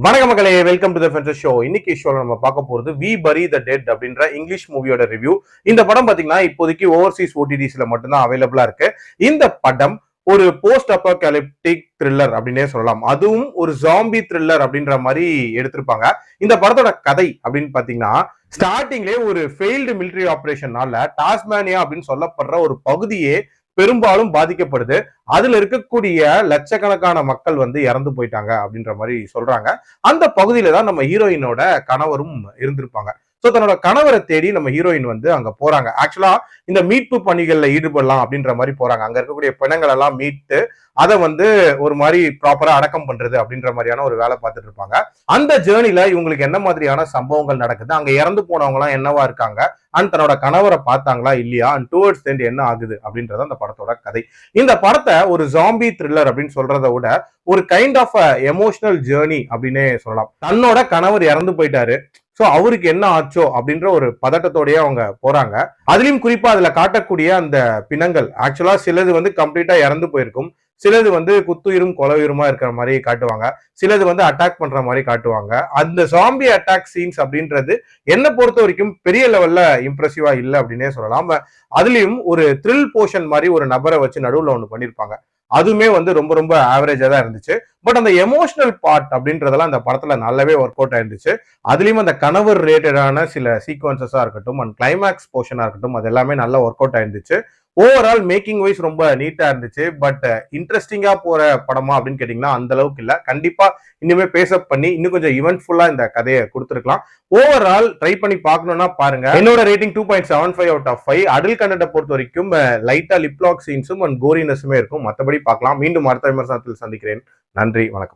வணக்க மக்களே, welcome to the ஃபென்சர் show. இன்னைக்கு ஷோல நம்ம பார்க்க போறது வி பரி த டெட் அப்படின்ற இங்கிலீஷ் மூவியோட ரிவ்யூ. இந்த படம் பாத்தீங்கன்னா இப்போதைக்கு ஓவர்சீஸ் ஓடிடிஸ்ல மட்டும்தான் அவைலபிளா இருக்கு. இந்த படம் ஒரு போஸ்ட் அபோகலிப்டிக் த்ரில்லர் அப்படின்னே சொல்லலாம். அதுவும் ஒரு ஜாம்பி த்ரில்லர் அப்படின்ற மாதிரி எடுத்திருப்பாங்க. இந்த படத்தோட கதை அப்படின்னு பாத்தீங்கன்னா, ஸ்டார்டிங்லேயே ஒரு ஃபெயில்டு மிலிட்டரி ஆபரேஷனால டாஸ்மேனியா அப்படின்னு சொல்லப்படுற ஒரு பகுதியே பெரும்பாலும் பாதிக்கப்படுது. அதுல இருக்கக்கூடிய லட்சக்கணக்கான மக்கள் வந்து இறந்து போயிட்டாங்க அப்படின்ற மாதிரி சொல்றாங்க. அந்த பகுதியில தான் நம்ம ஹீரோயினோட கணவரும் இருந்திருப்பாங்க. சோ தன்னோட கணவரை தேடி நம்ம ஹீரோயின் வந்து அங்க போறாங்க. ஆக்சுவலா இந்த மீட்பு பணிகள்ல ஈடுபடலாம் அப்படின்ற மாதிரி போறாங்க. அங்க இருக்கக்கூடிய பிணங்கள் எல்லாம் மீட்டு அதை வந்து ஒரு மாதிரி ப்ராப்பரா அடக்கம் பண்றது அப்படின்ற மாதிரியான ஒரு வேலை பார்த்துட்டு இருப்பாங்க. அந்த ஜேர்னில இவங்களுக்கு என்ன மாதிரியான சம்பவங்கள் நடக்குது, அங்க இறந்து போனவங்க எல்லாம் என்னவா இருக்காங்க, அண்ட் தன்னோட கணவரை பார்த்தாங்களா இல்லையா, அண்ட் டுவர்ட்ஸ் எண்ட் என்ன ஆகுது அப்படின்றத அந்த படத்தோட கதை. இந்த படத்தை ஒரு ஜாம்பி த்ரில்லர் அப்படின்னு சொல்றதை விட ஒரு கைண்ட் ஆஃப் எமோஷனல் ஜேர்னி அப்படின்னே சொல்லலாம். தன்னோட கணவர் இறந்து போயிட்டாரு, சோ அவருக்கு என்ன ஆச்சோ அப்படின்ற ஒரு பதட்டத்தோடய அவங்க போறாங்க. அதுலயும் குறிப்பா அதுல காட்டக்கூடிய அந்த பிணங்கள் ஆக்சுவலா சிலது வந்து கம்ப்ளீட்டா இறந்து போயிருக்கும், சிலது வந்து குத்துயிரும் கொலையுயிருமா இருக்கிற மாதிரி காட்டுவாங்க, சிலது வந்து அட்டாக் பண்ற மாதிரி காட்டுவாங்க. அந்த ஜாம்பி அட்டாக் சீன்ஸ் அப்படின்றது என்ன பொறுத்த வரைக்கும் பெரிய லெவல்ல இம்ப்ரெசிவா இல்லை அப்படின்னே சொல்லலாம். அதுலயும் ஒரு த்ரில் போர்ஷன் மாதிரி ஒரு நபரை வச்சு நடுவுல ஒண்ணு பண்ணிருப்பாங்க. அதுவுமே வந்து ரொம்ப ரொம்ப ஆவரேஜா தான் இருந்துச்சு. பட் அந்த எமோஷனல் பார்ட் அப்படின்றதெல்லாம் அந்த படத்துல நல்லாவே ஒர்க் அவுட் ஆயிருந்துச்சு. அதுலயும் அந்த கணவர் ரிலேட்டடான சில சீக்வன்சஸா இருக்கட்டும் அண்ட் கிளைமேக்ஸ் போர்ஷனா இருக்கட்டும், அது எல்லாமே நல்லா ஒர்க் அவுட் ஆயிருந்துச்சு. ஓவரால் மேக்கிங் வைஸ் ரொம்ப நீட்டா இருந்துச்சு. பட் இன்ட்ரெஸ்டிங்கா போற படமா அப்படின்னு கேட்டீங்கன்னா அந்த அளவுக்கு இல்ல. கண்டிப்பா இனிமே பேசப் பண்ணி இன்னும் கொஞ்சம் இவென்ட்ஃபுல்லா இந்த கதையை கொடுத்துருக்கலாம். ஓவரால் ட்ரை பண்ணி பார்க்கணும்னா பாருங்க. என்னோட ரேட்டிங் 2.75 அவுட் ஆஃப் 5. அடல் கண்டென்ட்டை பொறுத்த வரைக்கும் லைட்டா லிப்லாக் சீன்ஸும் அண்ட் கோரினஸுமே இருக்கும். மற்றபடி பார்க்கலாம். மீண்டும் அடுத்த விமர்சனத்தில் சந்திக்கிறேன். நன்றி, வணக்கம்.